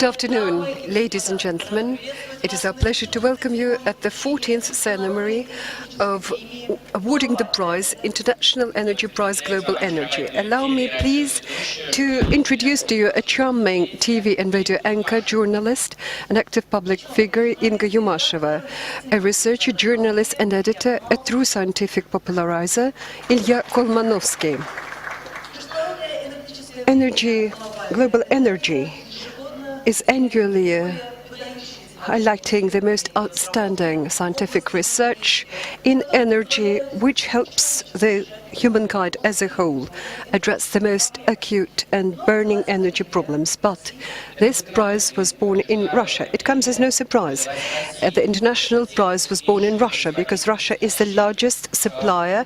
Good afternoon, ladies and gentlemen. It is our pleasure to welcome you at the 14th ceremony of awarding the prize, International Energy Prize Global Energy. Allow me, please, to introduce to you a charming TV and radio anchor, journalist, and active public figure, Inga Yumasheva, a researcher, journalist, and editor, a true scientific popularizer, Ilya Kolmanovsky. Global energy is annually highlighting the most outstanding scientific research in energy, which helps the humankind as a whole address the most acute and burning energy problems. But this prize was born in Russia. It comes as no surprise. The international prize was born in Russia because Russia is the largest supplier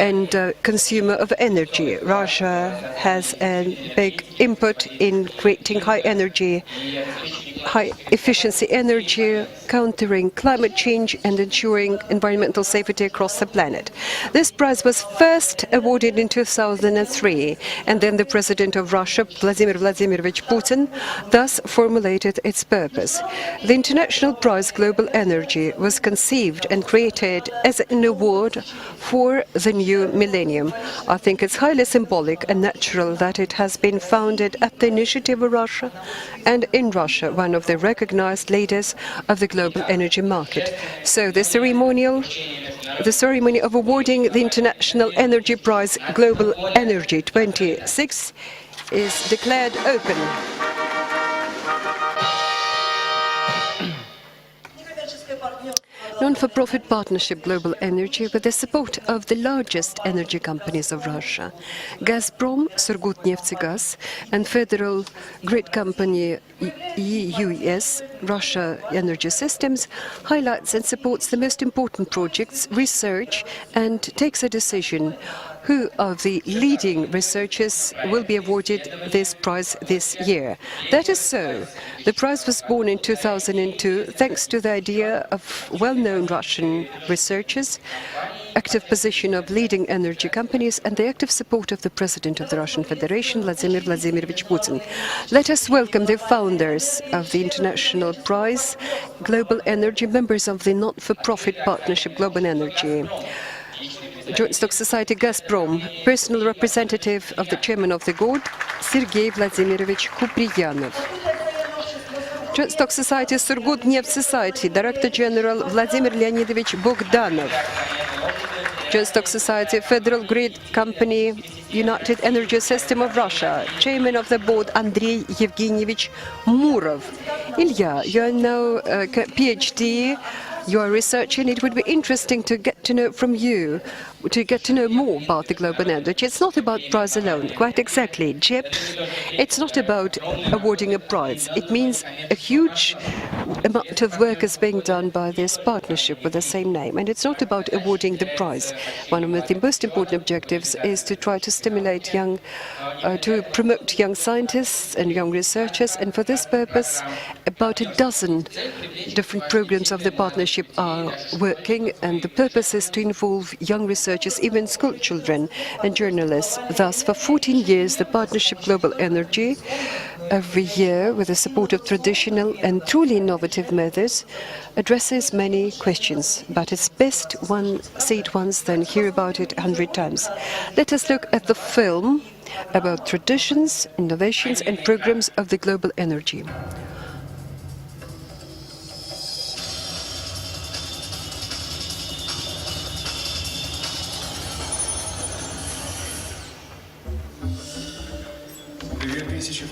and consumer of energy. Russia has a big input in creating high-efficiency energy, countering climate change and ensuring environmental safety across the planet. This prize was first awarded in 2003, and then the President of Russia, Vladimir Vladimirovich Putin, thus formulated its purpose. The International Prize Global Energy was conceived and created as an award for the new millennium. I think it's highly symbolic and natural that it has been founded at the initiative of Russia, and in Russia, one of the recognized leaders of the global energy market. So the ceremony of awarding the International Energy Prize Global Energy 26 is declared open. Non-for-profit partnership Global Energy, with the support of the largest energy companies of Russia, Gazprom, Surgutneftegaz, and federal grid company EUS, Russia Energy Systems, highlights and supports the most important projects, research, and takes a decision who of the leading researchers will be awarded this prize this year. That is so. The prize was born in 2002 thanks to the idea of well-known Russian researchers, active position of leading energy companies, and the active support of the President of the Russian Federation, Vladimir Vladimirovich Putin. Let us welcome the founders of the International Prize Global Energy, members of the not-for-profit partnership Global Energy. Joint Stock Society Gazprom, personal representative of the chairman of the board, Sergei Vladimirovich Kupriyanov. Joint Stock Society Surgutneft Society, Director General Vladimir Leonidovich Bogdanov. Joint Stock Society Federal Grid Company, United Energy System of Russia, chairman of the board Andrei Yevgenyevich Murov. Ilya, you are now a PhD. You are researching. It would be interesting to get to know from you, to get to know more about the global energy. It's not about prize alone. Quite exactly. JEP, it's not about awarding a prize. It means a huge amount of work is being done by this partnership with the same name. And it's not about awarding the prize. One of the most important objectives is to try to stimulate to promote young scientists and young researchers. And for this purpose, about a dozen different programs of the partnership are working, and the purpose is to involve young researchers, even school children and journalists. Thus, for 14 years, the partnership Global Energy, every year, with the support of traditional and truly innovative methods, addresses many questions. But it's best one see it once than hear about it 100 times. Let us look at the film about traditions, innovations, and programs of the global energy.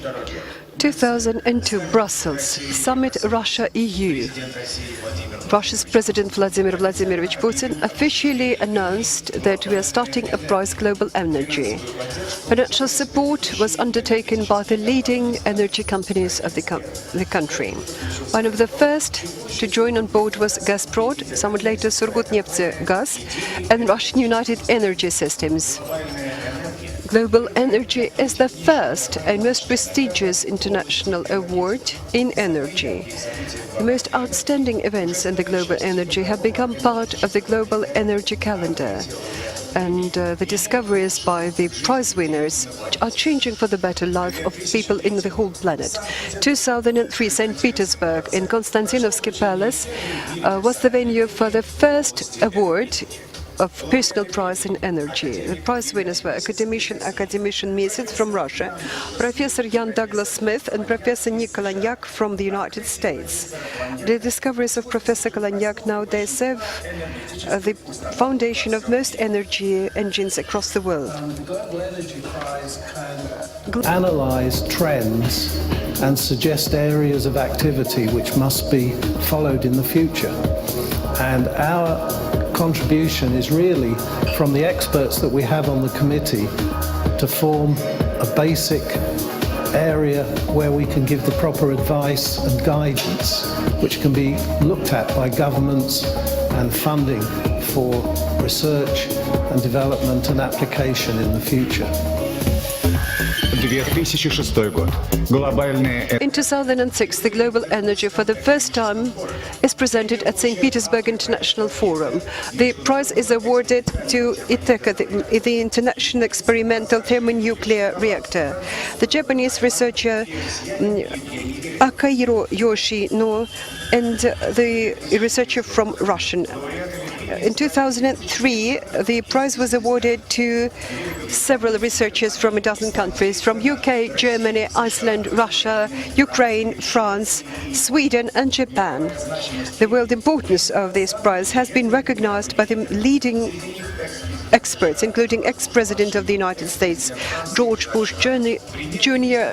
Gод. 2002, Brussels, Summit Russia-EU. Russia's President Vladimir Vladimirovich Putin officially announced that we are starting a prize Global Energy. Financial support was undertaken by the leading energy companies of the country. One of the first to join on board was Gazprom, somewhat later Surgutneftegaz, and Russian United Energy Systems. Global Energy is the first and most prestigious international award in energy. The most outstanding events in the global energy have become part of the global energy calendar. and the discoveries by the prize winners are changing for the better life of people in the whole planet. 2003, St. Petersburg in Konstantinovsky Palace was the venue for the first award of personal prize in energy. The prize winners were academician Mesets from Russia, Professor Jan Douglas Smith and Professor Nick Kolonyak from the United States. The discoveries of Professor Kolonyak nowadays serve the foundation of most energy engines across the world. Analyze trends and suggest areas of activity which must be followed in the future. And our contribution is really from the experts that we have on the committee to form a basic area where we can give the proper advice and guidance which can be looked at by governments and funding for research and development and application in the future. 2006 год. Глобальные... In 2006, the global energy for the first time is presented at St. Petersburg International Forum. The prize is awarded to ITECA, the International Experimental Thermonuclear Reactor. The Japanese researcher Akihiro Yoshino and the researcher from Russia. In 2003, the prize was awarded to several researchers from a dozen countries, from UK, Germany, Iceland, Russia, Ukraine, France, Sweden and Japan. The world importance of this prize has been recognized by the leading experts, including ex-president of the United States, George Bush Jr.,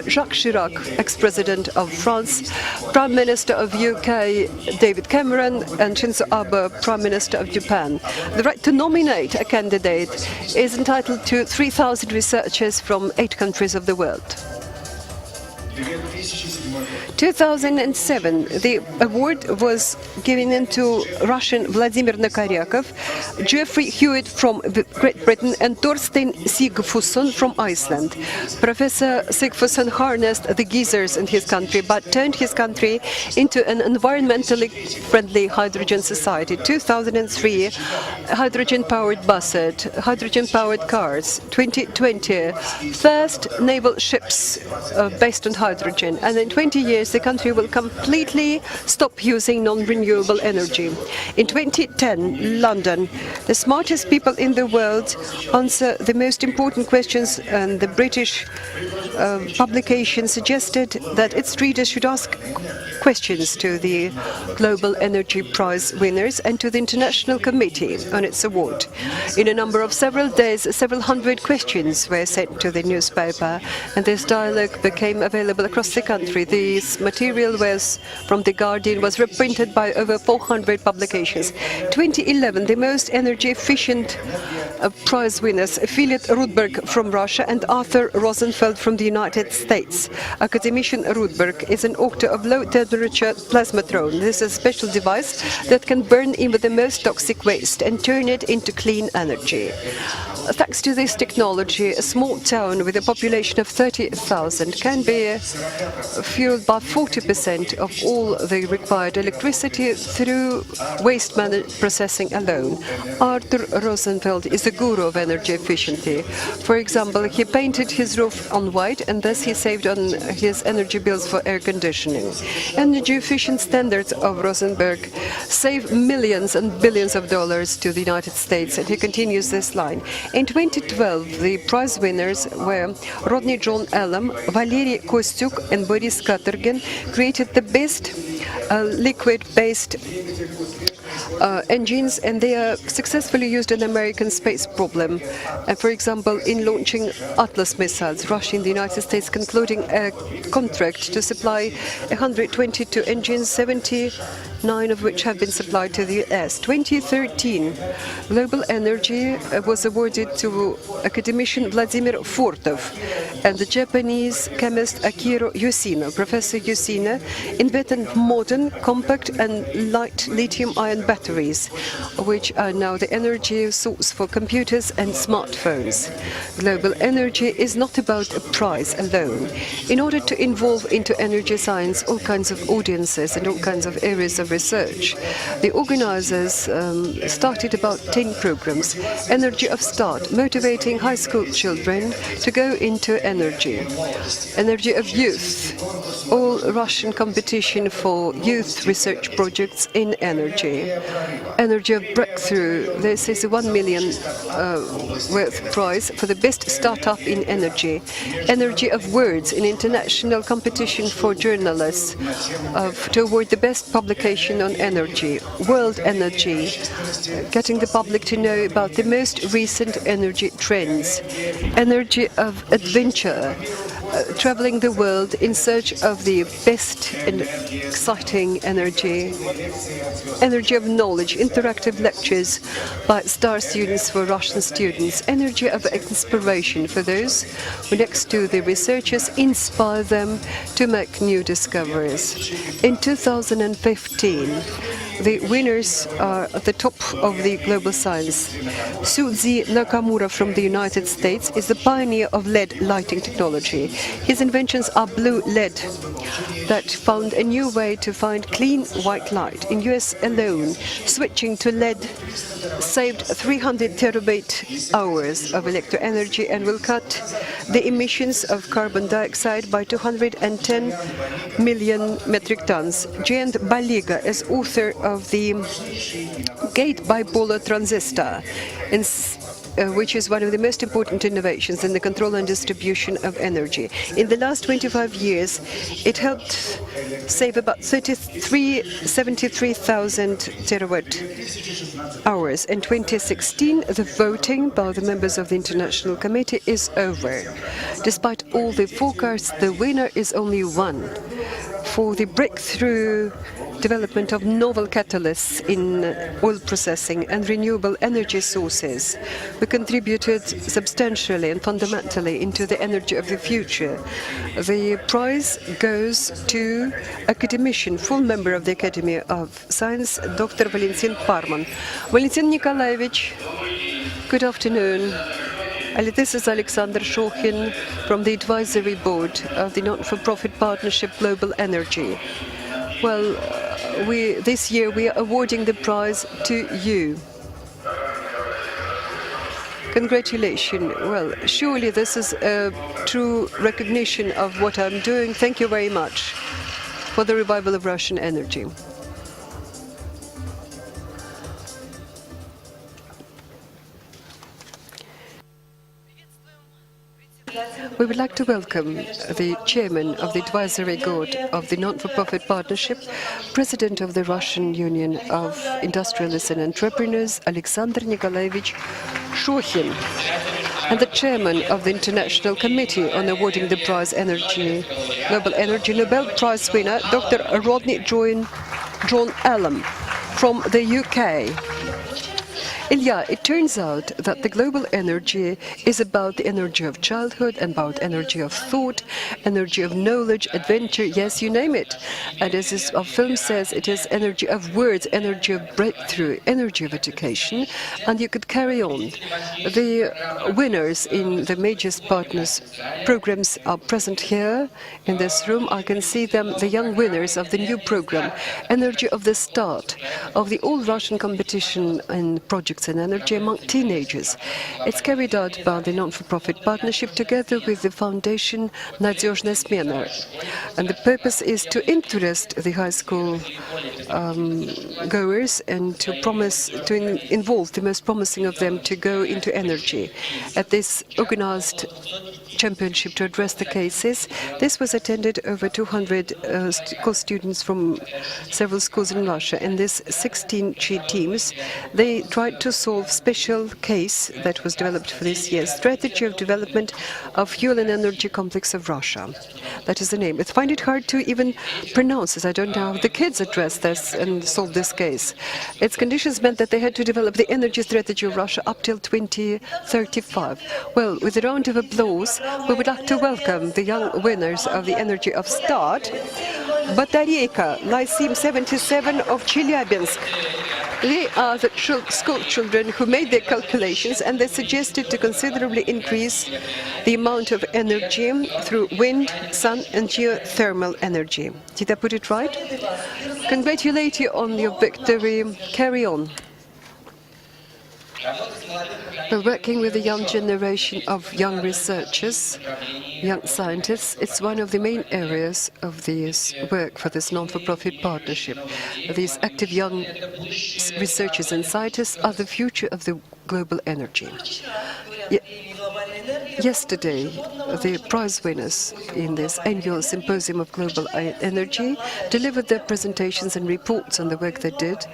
Jacques Chirac, ex-president of France, Prime Minister of UK, David Cameron, and Shinzo Abe, Prime Minister of Japan. The right to nominate a candidate is entitled to 3,000 researchers from 8 countries of the world. 2007, the award was given to Russian Vladimir Nakaryakov, Geoffrey Hewitt from Great Britain, and Torstein Sigfusson from Iceland. Professor Sigfusson harnessed the geysers in his country, but turned his country into an environmentally friendly hydrogen society. 2003, hydrogen-powered buses, hydrogen-powered cars. 2020, first naval ships based on hydrogen. And in 20 years, the country will completely stop using non-renewable energy. In 2010, London, the smartest people in the world answer the most important questions, and the British publication suggested that its readers should ask questions to the Global Energy Prize winners and to the International Committee on its award. In a number of several days, several hundred questions were sent to the newspaper, and this dialogue became available across the country. This material from The Guardian was reprinted by over 400 publications. 2011, the most energy efficient prize winners, Philip Rudberg from Russia and Arthur Rosenfeld from the United States. Academician Rudberg is an author of low-temperature plasmatron. This is a special device that can burn even the most toxic waste and turn it into clean energy. Thanks to this technology, a small town with a population of 30,000 can be fueled by 40% of all the required electricity through waste processing alone. Arthur Rosenfeld is a guru of energy efficiency. For example, he painted his roof on white, and thus he saved on his energy bills for air conditioning. Energy efficient standards of Rosenberg save millions and billions of dollars to the United States, and he continues this line. In 2012, the prize winners were Rodney John Allen, Valery Kostyuk, and Boris Katergin, created the best liquid-based engines, and they are successfully used in the American space program. For example, in launching Atlas missiles, Russia and the United States concluding a contract to supply 122 engines, 79 of which have been supplied to the US. 2013, Global Energy was awarded to academician Vladimir Fortov and the Japanese chemist Akihiro Yoshino. Professor Yoshino invented modern modern, compact and light lithium-ion batteries, which are now the energy source for computers and smartphones. Global energy is not about a price alone. In order to involve into energy science all kinds of audiences and all kinds of areas of research, the organizers started about 10 programs. Energy of Start, motivating high school children to go into energy. Energy of Youth, all Russian competition for youth research projects in energy. Energy of Breakthrough, this is a 1 million worth prize for the best startup in energy. Energy of Words, an international competition for journalists to award the best publication on energy. World Energy, getting the public to know about the most recent energy trends. Energy of Adventure, traveling the world in search of the best and exciting energy. Energy of Knowledge, interactive lectures by STAR students for Russian students. Energy of Inspiration, for those who, next to the researchers, inspire them to make new discoveries. In 2015, the winners are at the top of the global science. Suzy Nakamura from the United States is the pioneer of LED lighting technology. His inventions are blue LED that found a new way to find clean white light. In US alone, switching to LED saved 300 terawatt hours of electric energy and will cut the emissions of carbon dioxide by 210 million metric tons. Jayant Baliga is author of the gate bipolar transistor, which is one of the most important innovations in the control and distribution of energy. In the last 25 years, it helped save about 73,000 terawatt hours. In 2016, the voting by the members of the International Committee is over. Despite all the forecasts, the winner is only one. For the breakthrough development of novel catalysts in oil processing and renewable energy sources, we contributed substantially and fundamentally into the energy of the future. The prize goes to academician, full member of the Academy of Science, Dr. Valentin Parman. Valentin Nikolaevich, good afternoon. This is Alexander Shokhin from the advisory board of the not-for-profit partnership Global Energy. Well, this year we are awarding the prize to you. Congratulations. Well, surely this is a true recognition of what I'm doing. Thank you very much for the revival of Russian energy. We would like to welcome the chairman of the advisory board of the not-for-profit partnership, president of the Russian Union of Industrialists and Entrepreneurs, Alexander Nikolaevich Shokhin, and the chairman of the International Committee on awarding the prize Global Energy Nobel Prize winner, Dr. Rodney John Allen from the UK. Ilya, it turns out that the global energy is about the energy of childhood, about energy of thought, energy of knowledge, adventure, yes, you name it. And as our film says, it is energy of words, energy of breakthrough, energy of education, and you could carry on. The winners in the major partners programs are present here in this room. I can see them, the young winners of the new program, Energy of the Start, of the all-Russian competition and projects and energy among teenagers. It's carried out by the non-for-profit partnership together with the foundation Nadezhная Smena. And the purpose is to interest the high school goers and to involve the most promising of them to go into energy. At this organized championship to address the cases, this was attended over 200 students from several schools in Russia. And these 16 teams, they tried to solve special case that was developed for this year, Strategy of Development of Fuel and Energy Complex of Russia. That is the name. I find it hard to even pronounce this. I don't know how the kids addressed this and solved this case. Its conditions meant that they had to develop the energy strategy of Russia up till 2035. Well, with a round of applause, we would like to welcome the young winners of the Energy of Start, Batareyka, Lyceum 77 of Chelyabinsk. They are the school children who made their calculations, and they suggested to considerably increase the amount of energy through wind, sun, and geothermal energy. Did I put it right? Congratulate you on your victory. Carry on. We're working with the young generation of young researchers, young scientists. It's one of the main areas of this work for this non-for-profit partnership. These active young researchers and scientists are the future of the global energy. Yesterday, the prize winners in this annual Symposium of Global Energy delivered their presentations and reports on the work they did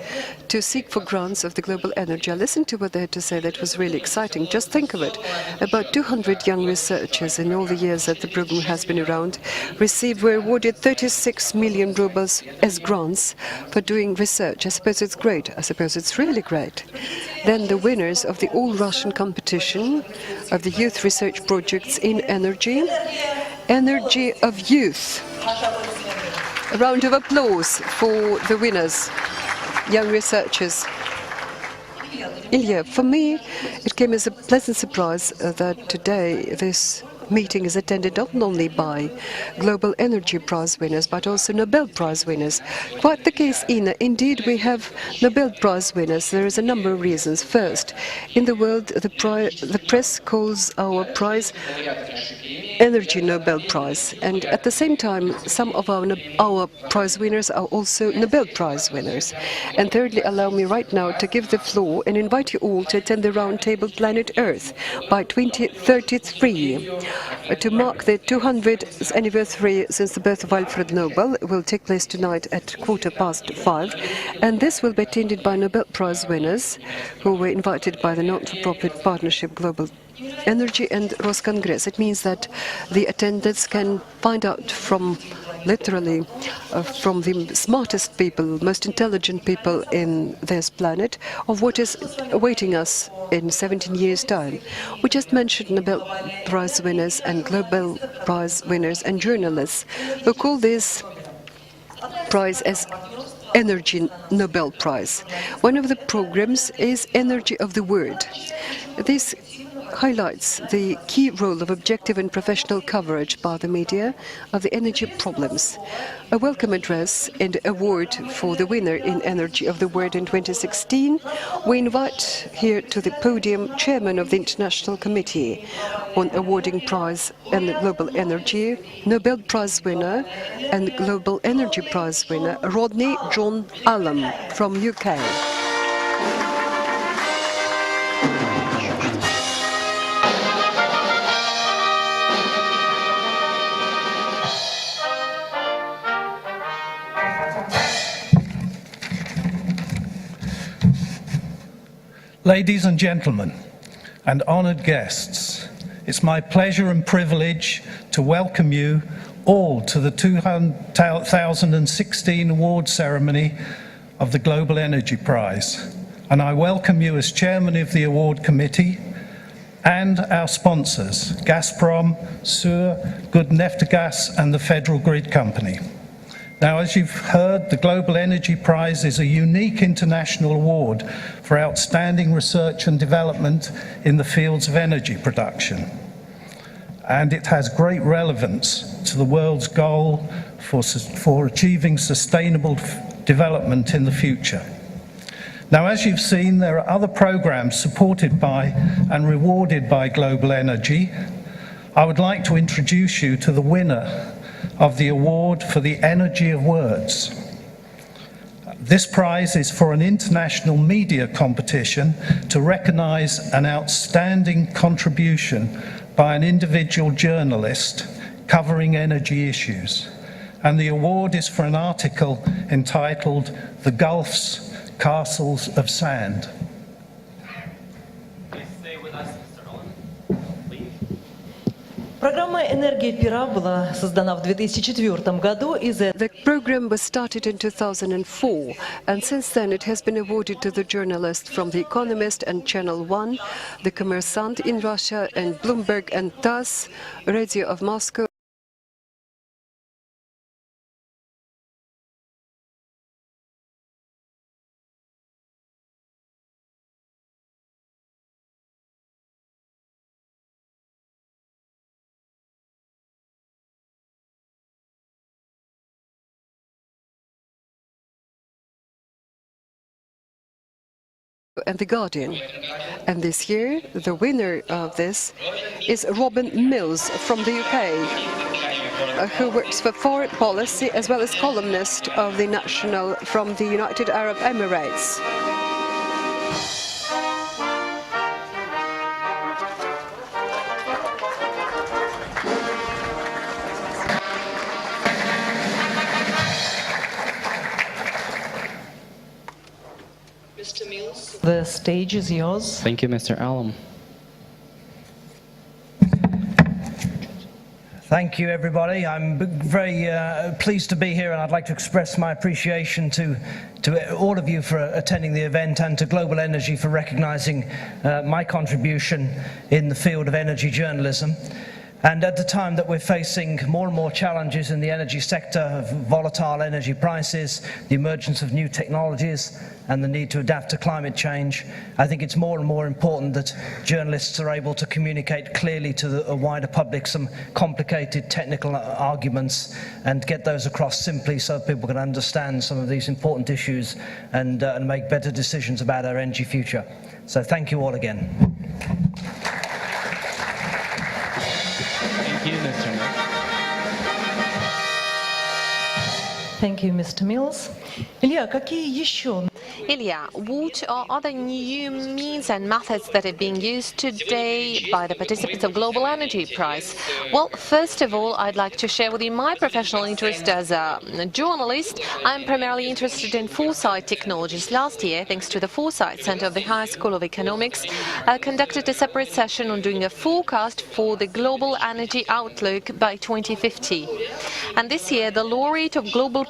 to seek for grants of the global energy. I listened to what they had to say. That was really exciting. Just think of it. About 200 young researchers in all the years that the program has been around were awarded 36 million rubles as grants for doing research. I suppose it's great. I suppose it's really great. Then the winners of the all-Russian competition of the youth research projects in energy of youth. A round of applause for the winners, young researchers. Ilya, for me, it came as a pleasant surprise that today this meeting is attended not only by Global Energy Prize winners, but also Nobel Prize winners. Quite the case, Ina. Indeed, we have Nobel Prize winners. There is a number of reasons. First, in the world, the press calls our prize Energy Nobel Prize, and at the same time, some of our prize winners are also Nobel Prize winners. And thirdly, allow me right now to give the floor and invite you all to attend the roundtable Planet Earth by 2033. To mark the 200th anniversary since the birth of Alfred Nobel. It will take place tonight at 5:15, and this will be attended by Nobel Prize winners who were invited by the not-for-profit partnership Global Energy and Roscongress. It means that the attendants can find out from the smartest people, most intelligent people in this planet, of what is awaiting us in 17 years' time. We just mentioned Nobel Prize winners and Global Prize winners and journalists who call this prize as Energy Nobel Prize. One of the programs is Energy of the Word. This highlights the key role of objective and professional coverage by the media of the energy problems. A welcome address and award for the winner in Energy of the Word in 2016. We invite here to the podium Chairman of the International Committee on Awarding Prize and Global Energy, Nobel Prize winner and Global Energy Prize winner Rodney John Allam from UK. Ladies and gentlemen, and honoured guests, it's my pleasure and privilege to welcome you all to the 2016 award ceremony of the Global Energy Prize. And I welcome you as Chairman of the Award Committee and our sponsors, Gazprom, Sur, Gudneftegas and the Federal Grid Company. Now, as you've heard, the Global Energy Prize is a unique international award for outstanding research and development in the fields of energy production. And it has great relevance to the world's goal for achieving sustainable development in the future. Now, as you've seen, there are other programs supported by and rewarded by Global Energy. I would like to introduce you to the winner of the award for the Energy of Words. This prize is for an international media competition to recognize an outstanding contribution by an individual journalist covering energy issues. And the award is for an article entitled "The Gulf's Castles of Sand." Программа «Энергия пера» была создана в 2004 году. The program was started in 2004, and since then it has been awarded to the journalists from The Economist and Channel 1, The Kommersant in Russia, and Bloomberg and TASS, Radio of Moscow. and The Guardian. And this year, the winner of this is Robin Mills from the UK, who works for foreign policy as well as columnist of the National from the United Arab Emirates. The stage is yours. Thank you, Mr. Allen. Thank you, everybody. I'm very pleased to be here, and I'd like to express my appreciation to all of you for attending the event, and to Global Energy for recognizing my contribution in the field of energy journalism. And at the time that we're facing more and more challenges in the energy sector of volatile energy prices, the emergence of new technologies, and the need to adapt to climate change, I think it's more and more important that journalists are able to communicate clearly to a wider public some complicated technical arguments and get those across simply so people can understand some of these important issues and make better decisions about our energy future. So thank you all again. Thank you, Mr. Mills. Thank you, Mr. Mills. Илья, какие еще? Ilya, what are other new means and methods that are being used today by the participants of Global Energy Prize? Well, first of all, I'd like to share with you my professional interest as a journalist. I'm primarily interested in foresight technologies. Last year, thanks to the Foresight Center of the High School of Economics, I conducted a separate session on doing a forecast for the global energy outlook by 2050. And this year, the laureate of Global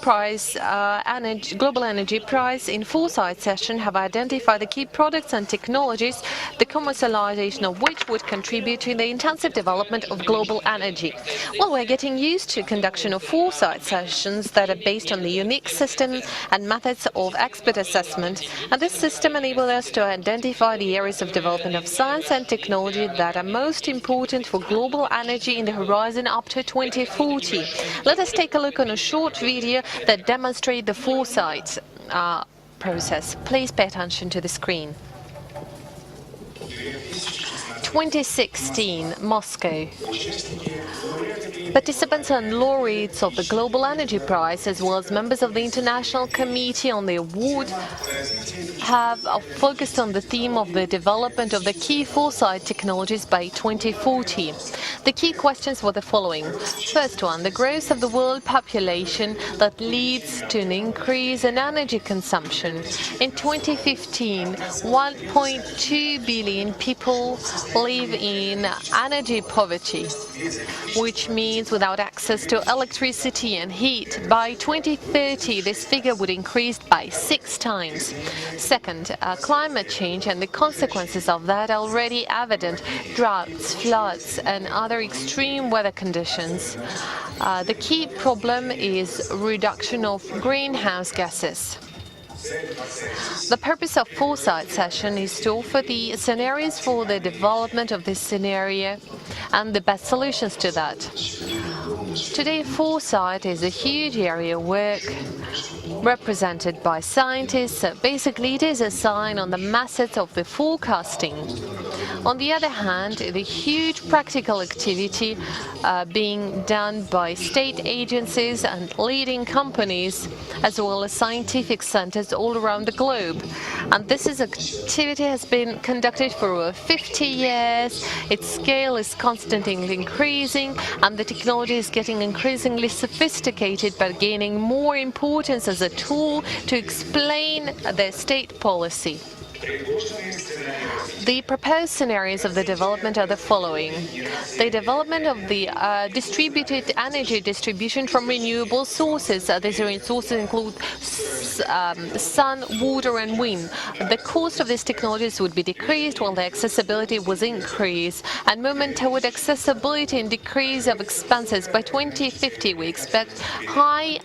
Energy Prize in Foresight session have identified the key products and technologies, the commercialization of which would contribute to the intensive development of global energy. Well, we're getting used to conduction of foresight sessions that are based on the unique system and methods of expert assessment, and this system enables us to identify the areas of development of science and technology that are most important for global energy in the horizon up to 2040. Let us take a look on a short video that demonstrates the foresight process. Please pay attention to the screen. 2016, Moscow. Participants and laureates of the Global Energy Prize, as well as members of the International Committee on the award, have focused on the theme of the development of the key foresight technologies by 2040. The key questions were the following. First one, the growth of the world population that leads to an increase in energy consumption. In 2015, 1.2 billion people live in energy poverty, which means without access to electricity and heat. By 2030, this figure would increase by 6 times. Second, climate change and the consequences of that are already evident: droughts, floods, and other extreme weather conditions. The key problem is reduction of greenhouse gases. The purpose of Foresight session is to offer the scenarios for the development of this scenario and the best solutions to that. Today, foresight is a huge area of work represented by scientists. Basically, it is a sign on the methods of the forecasting. On the other hand, the huge practical activity being done by state agencies and leading companies, as well as scientific centers all around the globe. And this activity has been conducted for over 50 years. Its scale is constantly increasing, and the technology is getting increasingly sophisticated, but gaining more importance as a tool to explain the state policy. The proposed scenarios of the development are the following. The development of the distributed energy distribution from renewable sources. These sources include sun, water, and wind. The cost of these technologies would be decreased while the accessibility was increased. And movement toward accessibility and decrease of expenses. By 2050, we expect high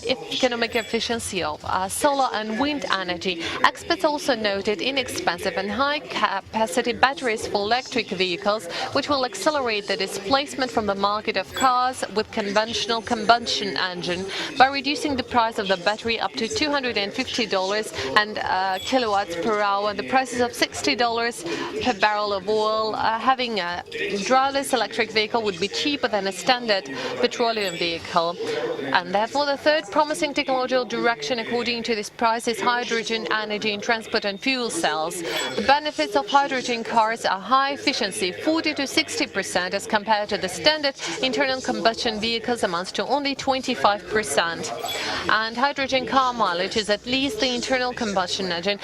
economic efficiency of solar and wind energy. Experts also noted inexpensive and high-capacity batteries for electric vehicles, which will accelerate the displacement from the market of cars with conventional combustion engine by reducing the price of the battery up to $250 and kilowatts per hour. The prices of $60 per barrel of oil. Having a driverless electric vehicle would be cheaper than a standard petroleum vehicle. And therefore, the third promising technological direction, according to this price, is hydrogen energy in transport and fuel cells. The benefits of hydrogen cars are high efficiency, 40 to 60%, as compared to the standard internal combustion vehicles amounts to only 25%. And hydrogen car mileage is at least the internal combustion engine,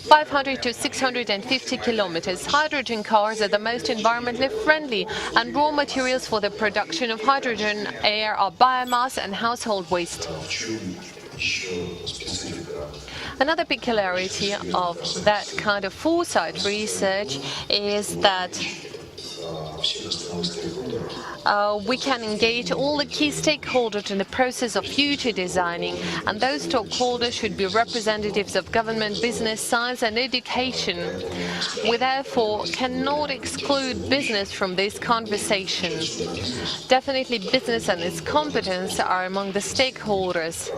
500 to 650 kilometers. Hydrogen cars are the most environmentally friendly, and raw materials for the production of hydrogen air are biomass and household waste. Another peculiarity of that kind of foresight research is that we can engage all the key stakeholders in the process of future designing, and those stakeholders should be representatives of government, business, science and education. We therefore cannot exclude business from this conversation. Definitely business and its competence are among the stakeholders,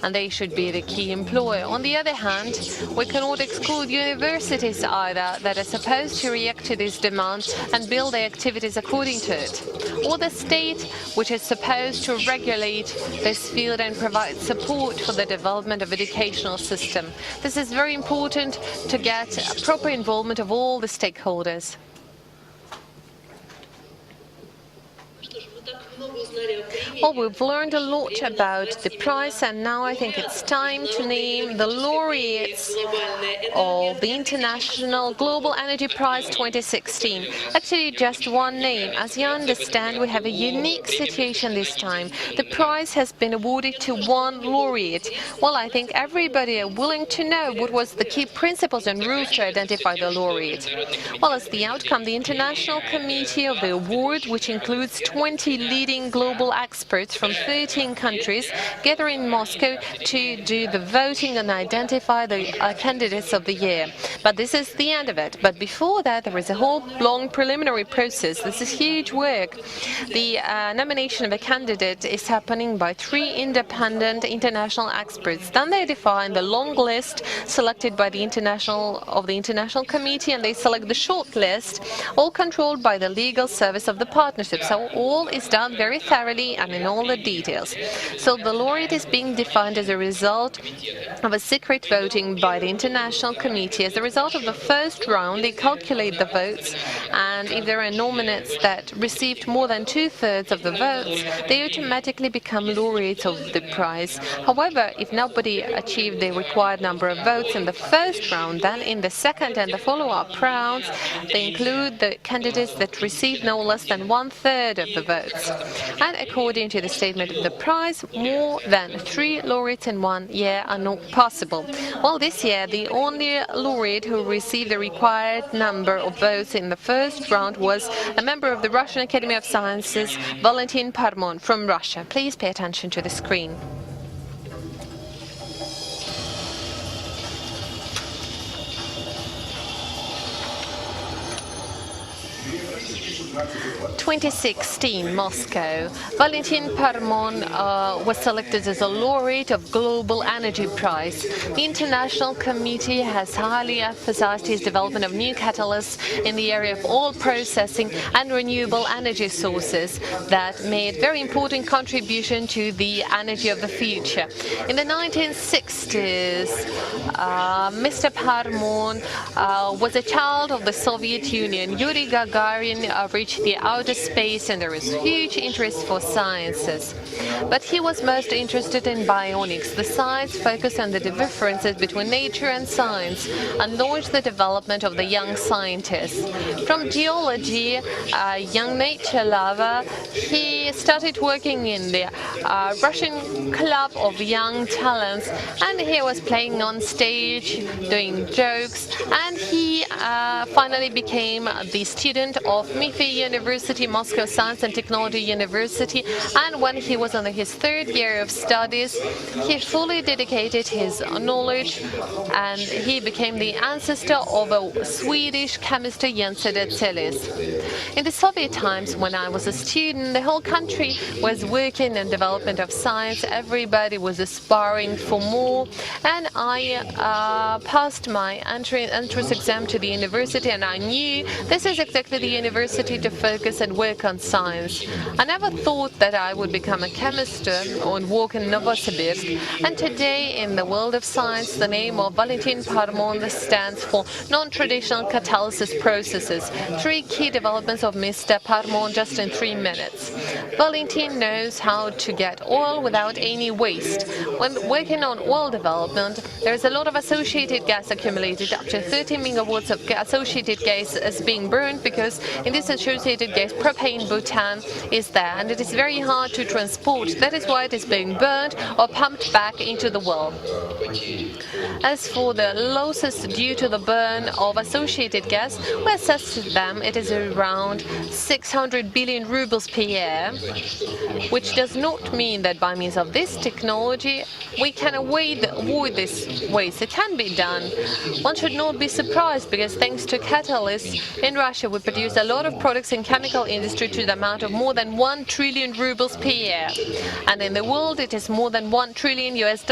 and they should be the key employer. On the other hand, we cannot exclude universities either, that are supposed to react to these demands and build their activities according to it, or the state, which is supposed to regulate this field and provide support for the development of educational system. This is very important to get a proper involvement of all the stakeholders. Well, we've learned a lot about the prize, and now I think it's time to name the laureates of the International Global Energy Prize 2016. Actually, just one name. As you understand, we have a unique situation this time. The prize has been awarded to one laureate. Well, I think everybody is willing to know what was the key principles and rules to identify the laureate. Well, as the outcome, the International Committee of the award, which includes 20 leading global experts from 13 countries, gather in Moscow to do the voting and identify the candidates of the year. But this is the end of it. But before that, there is a whole long preliminary process. This is huge work. The nomination of a candidate is happening by 3 independent international experts. Then they define the long list selected by the International Committee, and they select the short list, all controlled by the legal service of the partnership. So all is done very thoroughly and in all the details. So the laureate is being defined as a result of a secret voting by the International Committee. As a result of the first round, they calculate the votes, and if there are nominates that received more than 2/3 of the votes, they automatically become laureates of the prize. However, if nobody achieved the required number of votes in the first round, then in the second and the follow-up rounds, they include the candidates that received no less than 1/3 of the votes. And according to the statement of the prize, more than 3 laureates in 1 year are not possible. Well, this year, the only laureate who received the required number of votes in the first round was a member of the Russian Academy of Sciences, Valentin Parmon from Russia. Please pay attention to the screen. (2016) Moscow. Valentin Parmon was selected as a laureate of Global Energy Prize. The International Committee has highly emphasized his development of new catalysts in the area of oil processing and renewable energy sources that made very important contribution to the energy of the future. In the 1960s, Mr. Parmon was a child of the Soviet Union. Yuri Gagarin reached the outer space, and there is huge interest for sciences. But he was most interested in bionics. The science focused on the differences between nature and science and launched the development of the young scientists. From geology, a young nature lover, he started working in the Russian Club of Young Talents, and he was playing on stage, doing jokes, and he finally became the student of Mifi University, Moscow Science and Technology University, and when he was on his third year of studies, he fully dedicated his knowledge and he became the ancestor of a Swedish chemist, Jens Detzelis. In the Soviet times, when I was a student, the whole country was working in development of science. Everybody was aspiring for more, and I passed my entrance exam to the university, and I knew this is exactly the university to focus and work on science. I never thought that I would become a chemist or work in Novosibirsk, and today in the world of science the name of Valentin Parmon stands for non-traditional catalysis processes. 3 key developments of Mr. Parmon just in 3 minutes. Valentin knows how to get oil without any waste. When working on oil development, there is a lot of associated gas accumulated. Up to 30 megawatts of associated gas is being burned because in this associated gas propane butane is there, and it is very hard to transport. That is why it is being burned or pumped back into the well. As for the losses due to the burn of associated gas, we assessed them. It is around 600 billion rubles per year, which does not mean that by means of this technology we can avoid this waste. It can be done. One should not be surprised because thanks to catalysts in Russia we produce a lot of products in chemical industry to the amount of more than 1 trillion rubles per year, and in the world it is more than $1 trillion US.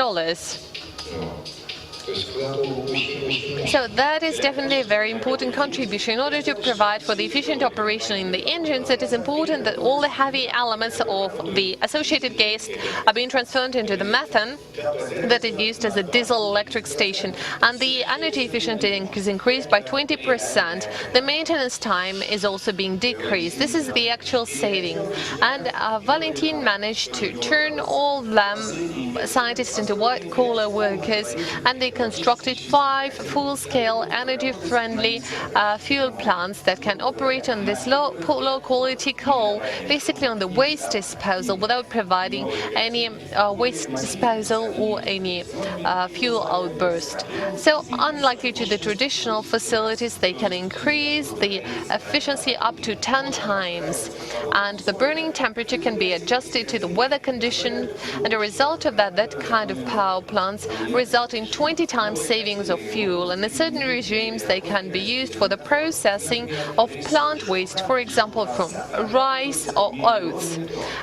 So that is definitely a very important contribution. In order to provide for the efficient operation in the engines, it is important that all the heavy elements of the associated gas are being transferred into the methane that is used as a diesel electric station, and the energy efficiency is increased by 20%. The maintenance time is also being decreased. This is the actual saving, and Valentin managed to turn all them scientists into white-collar workers, and they constructed 5 full-scale, energy-friendly fuel plants that can operate on this low-quality coal, basically on the waste disposal, without providing any waste disposal or any fuel outburst. So, unlike to the traditional facilities, they can increase the efficiency up to 10 times, and the burning temperature can be adjusted to the weather condition, and a result of that kind of power plants result in 20 times savings of fuel, and in certain regimes they can be used for the processing of plant waste, for example from rice or oats.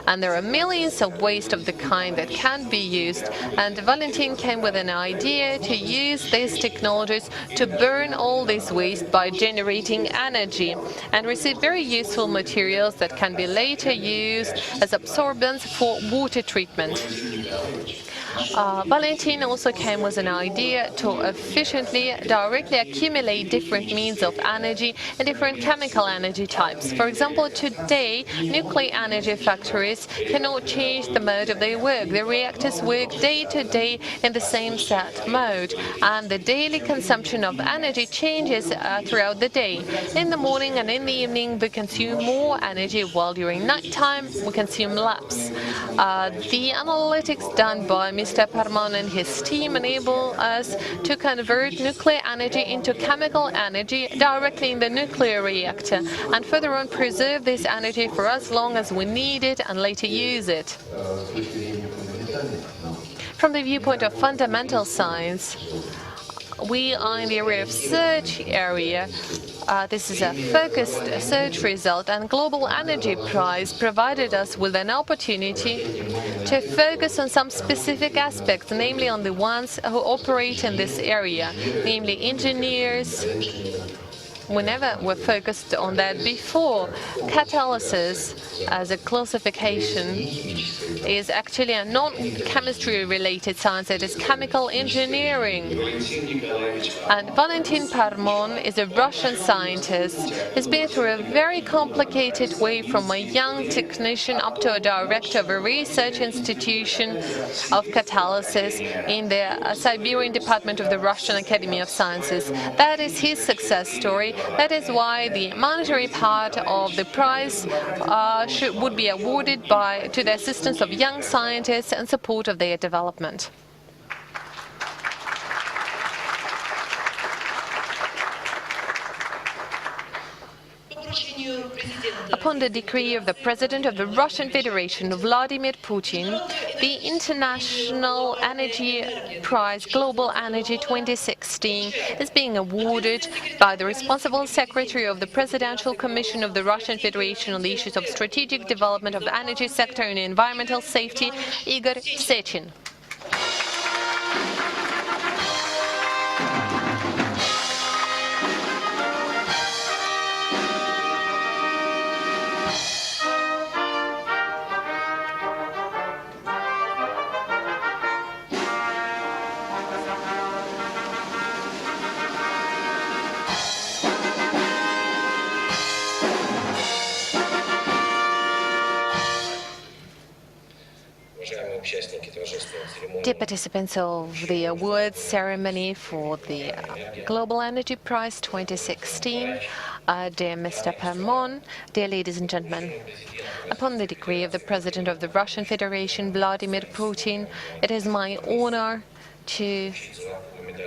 And there are millions of waste of the kind that can be used, and Valentin came with an idea to use these technologies to burn all this waste by generating energy and receive very useful materials that can be later used as absorbents for water treatment. Valentin also came with an idea to efficiently, directly accumulate different means of energy and different chemical energy types. For example, today, nuclear energy factories cannot change the mode of their work. The reactors work day to day in the same set mode, and the daily consumption of energy changes throughout the day. In the morning and in the evening, we consume more energy, while during nighttime, we consume less. The analytics done by Mr. Parmon and his team enable us to convert nuclear energy into chemical energy directly in the nuclear reactor, and further on preserve this energy for as long as we need it and later use it. From the viewpoint of fundamental science, we are in the area of search area. This is a focused search result, and Global Energy Prize provided us with an opportunity to focus on some specific aspects, namely on the ones who operate in this area, namely engineers. We never were focused on that before. Catalysis as a classification is actually a non-chemistry related science. It is chemical engineering. And Valentin Parmon is a Russian scientist. He's been through a very complicated way from a young technician up to a director of a research institution of catalysis in the Siberian department of the Russian Academy of Sciences. That is his success story. That is why the monetary part of the prize would be awarded to the assistance of young scientists and support of their development. Upon the decree of the President of the Russian Federation, Vladimir Putin, the International Energy Prize Global Energy 2016 is being awarded by the responsible Secretary of the Presidential Commission of the Russian Federation on the issues of strategic development of the energy sector and environmental safety, Igor Sechin. Dear participants of the awards ceremony for the Global Energy Prize 2016, dear Mr. Parmon, dear ladies and gentlemen, upon the decree of the President of the Russian Federation, Vladimir Putin, it is my honor to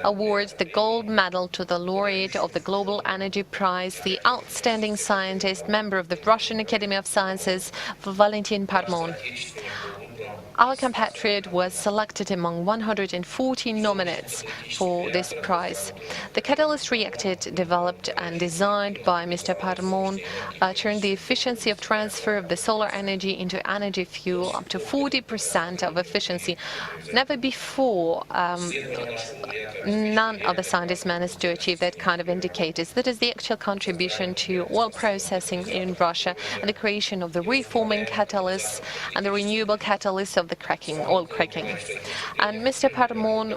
award the gold medal to the laureate of the Global Energy Prize, the outstanding scientist, member of the Russian Academy of Sciences, Valentin Parmon. Our compatriot was selected among 114 nominates for this prize. The catalyst reactor developed and designed by Mr. Parmon turned the efficiency of transfer of the solar energy into energy fuel up to 40% of efficiency. Never before none of the scientists managed to achieve that kind of indicators. That is the actual contribution to oil processing in Russia and the creation of the reforming catalysts and the renewable catalysts of the oil cracking. And Mr. Parmon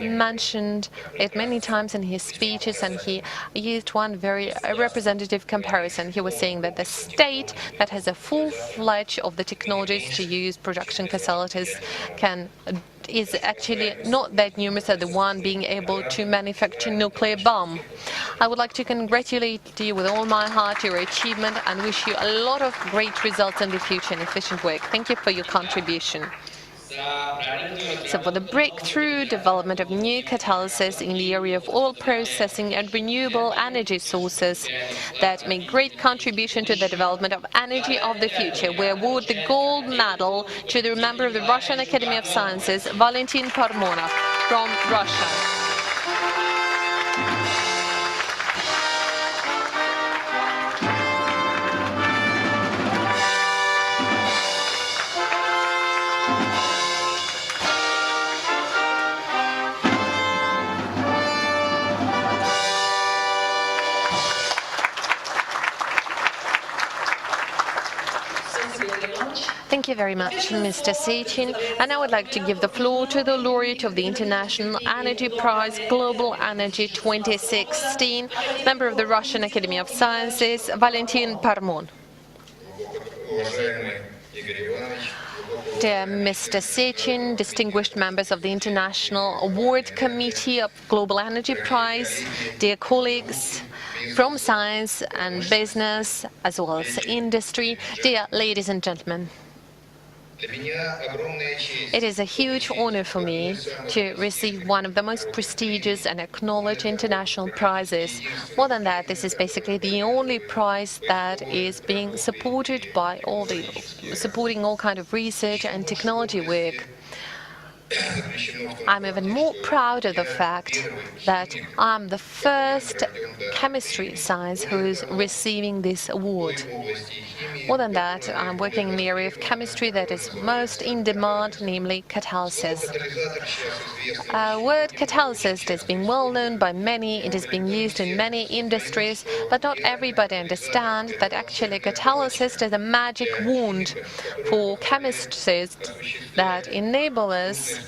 mentioned it many times in his speeches, and he used one very representative comparison. He was saying that the state that has a full-fledged of the technologies to use production facilities is actually not that numerous as the one being able to manufacture nuclear bomb. I would like to congratulate you with all my heart your achievement and wish you a lot of great results in the future and efficient work. Thank you for your contribution. So for the breakthrough development of new catalysis in the area of oil processing and renewable energy sources that make great contribution to the development of energy of the future, we award the gold medal to the member of the Russian Academy of Sciences, Valentin Parmonov from Russia. Thank you very much, Mr. Sechin. And I would like to give the floor to the laureate of the International Energy Prize Global Energy 2016, member of the Russian Academy of Sciences, Valentin Parmon. Dear Mr. Sechin, distinguished members of the International Award Committee of Global Energy Prize, dear colleagues from science and business, as well as industry, dear ladies and gentlemen. It is a huge honor for me to receive one of the most prestigious and acknowledged international prizes. More than that, this is basically the only prize that is being supported by supporting all kind of research and technology work. I'm even more proud of the fact that I'm the first chemistry science who is receiving this award. More than that, I'm working in the area of chemistry that is most in demand, namely catalysis. Word catalysis has been well known by many, it is being used in many industries, but not everybody understands that actually catalysis is a magic wand for chemists that enable us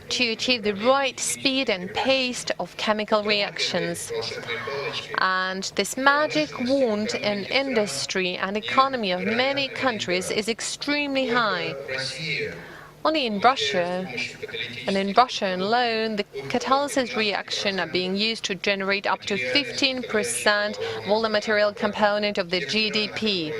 to achieve the right speed and pace of chemical reactions. And this magic wand in industry and economy of many countries is extremely high. Only in Russia, and in Russia alone, the catalysis reaction are being used to generate up to 15% of all the material component of the GDP.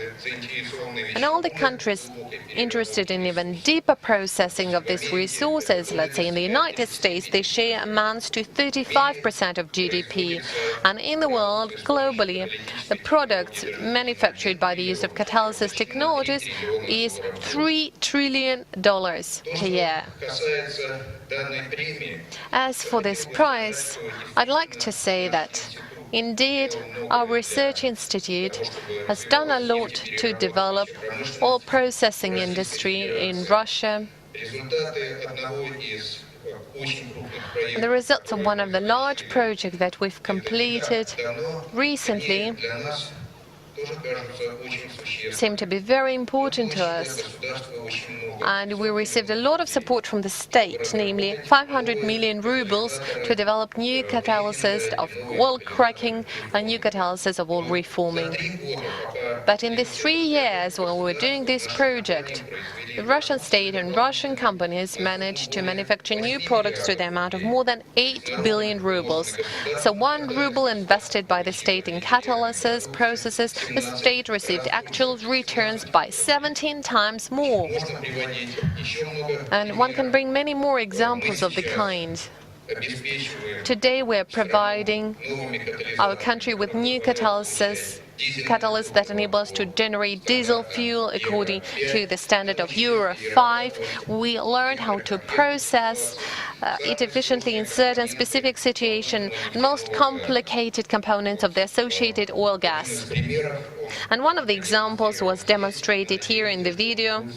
And all the countries interested in even deeper processing of these resources, let's say in the United States, their share amounts to 35% of GDP. And in the world, globally, the products manufactured by the use of catalysis technologies is $3 trillion per year. As for this prize, I'd like to say that indeed, our research institute has done a lot to develop oil processing industry in Russia. And the results of one of the large projects that we've completed recently seem to be very important to us. And we received a lot of support from the state, namely 500 million rubles to develop new catalysis of oil cracking and new catalysis of oil reforming. But in the 3 years while we're doing this project, the Russian state and Russian companies managed to manufacture new products to the amount of more than 8 billion rubles. So 1 ruble invested by the state in catalysis processes, the state received actual returns by 17 times more. And one can bring many more examples of the kind. Today we're providing our country with new catalysts that enable us to generate diesel fuel according to the standard of Euro 5. We learned how to process it efficiently in certain specific situations, most complicated components of the associated oil gas. And one of the examples was demonstrated here in the video,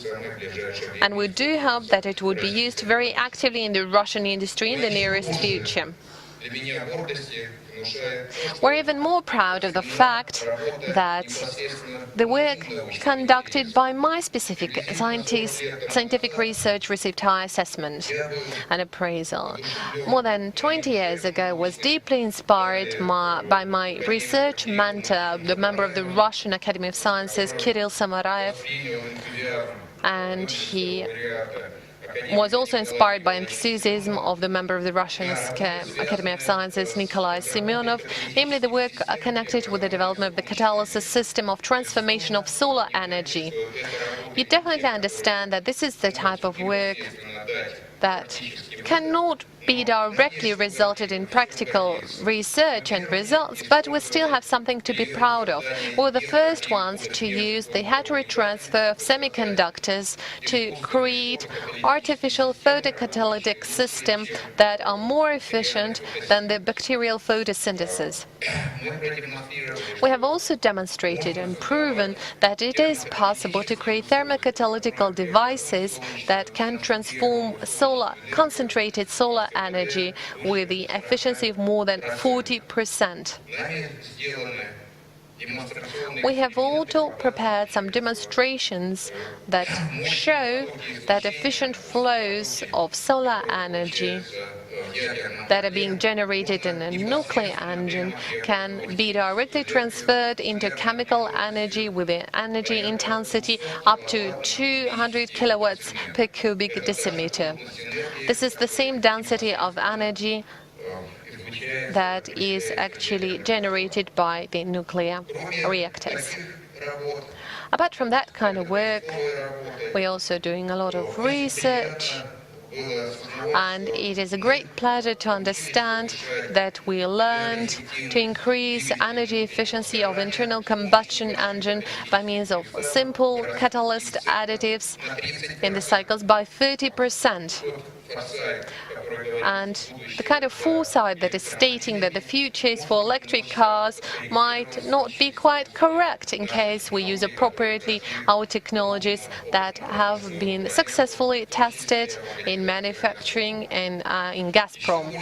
and we do hope that it would be used very actively in the Russian industry in the nearest future. We're even more proud of the fact that the work conducted by my specific scientific research received high assessment and appraisal. More than 20 years ago, I was deeply inspired by my research mentor, the member of the Russian Academy of Sciences, Kirill Samarayev, and he was also inspired by enthusiasm of the member of the Russian Academy of Sciences, Nikolai Semyonov, namely the work connected with the development of the catalysis system of transformation of solar energy. You definitely understand that this is the type of work that cannot be directly resulted in practical research and results, but we still have something to be proud of. We're the first ones to use the heterotransfer of semiconductors to create artificial photocatalytic systems that are more efficient than the bacterial photosynthesis. We have also demonstrated and proven that it is possible to create thermocatalytical devices that can transform concentrated solar energy with the efficiency of more than 40%. We have also prepared some demonstrations that show that efficient flows of solar energy that are being generated in a nuclear engine can be directly transferred into chemical energy with an energy intensity up to 200 kilowatts per cubic decimeter. This is the same density of energy that is actually generated by the nuclear reactors. Apart from that kind of work, we're also doing a lot of research, and it is a great pleasure to understand that we learned to increase energy efficiency of internal combustion engine by means of simple catalyst additives in the cycles by 30%. And the kind of foresight that is stating that the future is for electric cars might not be quite correct in case we use appropriately our technologies that have been successfully tested in manufacturing and in Gazprom.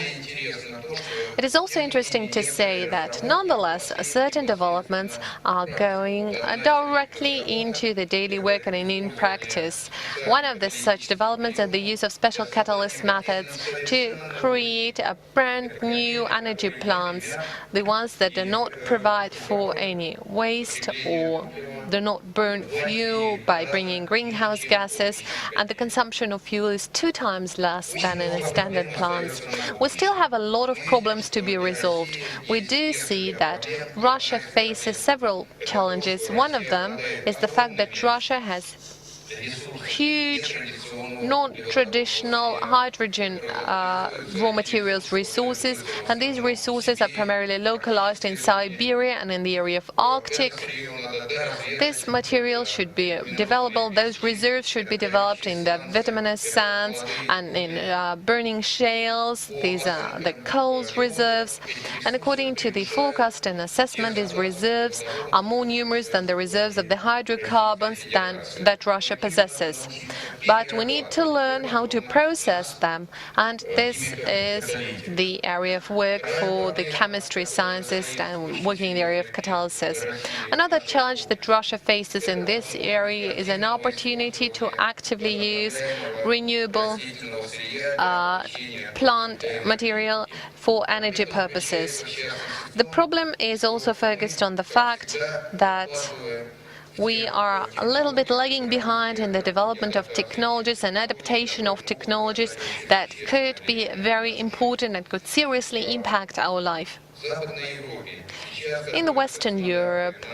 It is also interesting to say that nonetheless certain developments are going directly into the daily work and in practice. One of such developments is the use of special catalyst methods to create a brand new energy plants, the ones that do not provide for any waste or do not burn fuel by bringing greenhouse gases, and the consumption of fuel is 2 times less than in standard plants. We still have a lot of problems to be resolved. We do see that Russia faces several challenges. One of them is the fact that Russia has huge non-traditional hydrogen raw materials resources, and these resources are primarily localized in Siberia and in the area of Arctic. This material should be developable. Those reserves should be developed in the bituminous sands and in burning shales. These are the coal reserves, and according to the forecast and assessment, these reserves are more numerous than the reserves of the hydrocarbons that Russia possesses. But we need to learn how to process them, and this is the area of work for the chemistry scientists and working in the area of catalysis. Another challenge that Russia faces in this area is an opportunity to actively use renewable plant material for energy purposes. The problem is also focused on the fact that we are a little bit lagging behind in the development of technologies and adaptation of technologies that could be very important and could seriously impact our life. In Western Europe,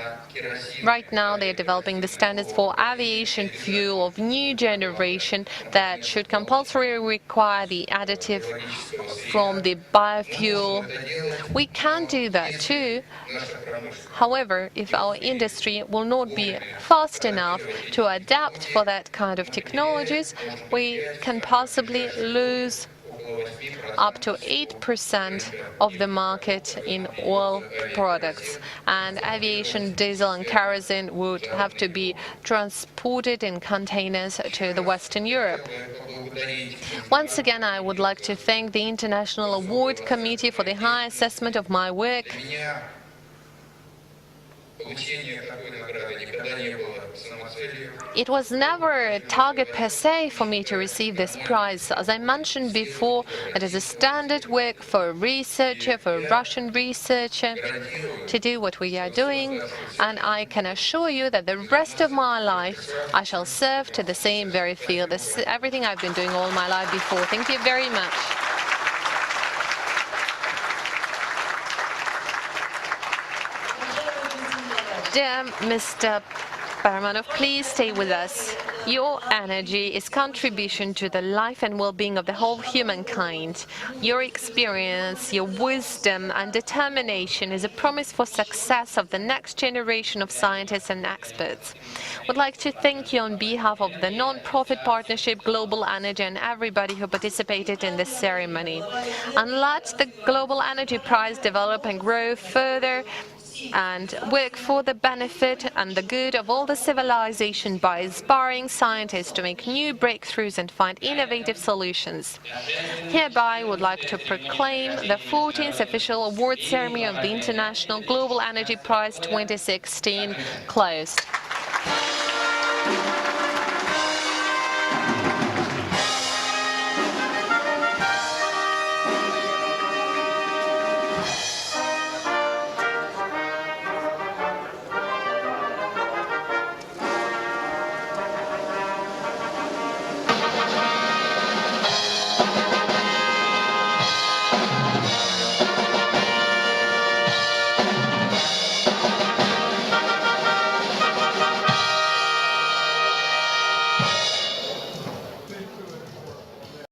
right now they are developing the standards for aviation fuel of new generation that should compulsorily require the additive from the biofuel. We can do that too. However, if our industry will not be fast enough to adapt for that kind of technologies, we can possibly lose up to 8% of the market in oil products, and aviation diesel and kerosene would have to be transported in containers to the Western Europe. Once again, I would like to thank the International Award Committee for the high assessment of my work. It was never a target per se for me to receive this prize. As I mentioned before, it is a standard work for a researcher, for a Russian researcher, to do what we are doing, and I can assure you that the rest of my life I shall serve to the same very field. This is everything I've been doing all my life before. Thank you very much. Dear Mr. Paramanov, please stay with us. Your energy is contribution to the life and well-being of the whole humankind. Your experience, your wisdom and determination is a promise for success of the next generation of scientists and experts. I would like to thank you on behalf of the non-profit partnership Global Energy and everybody who participated in this ceremony. And let the Global Energy Prize develop and grow further and work for the benefit and the good of all the civilization by inspiring scientists to make new breakthroughs and find innovative solutions. Hereby, I would like to proclaim the 14th official award ceremony of the International Global Energy Prize 2016 closed.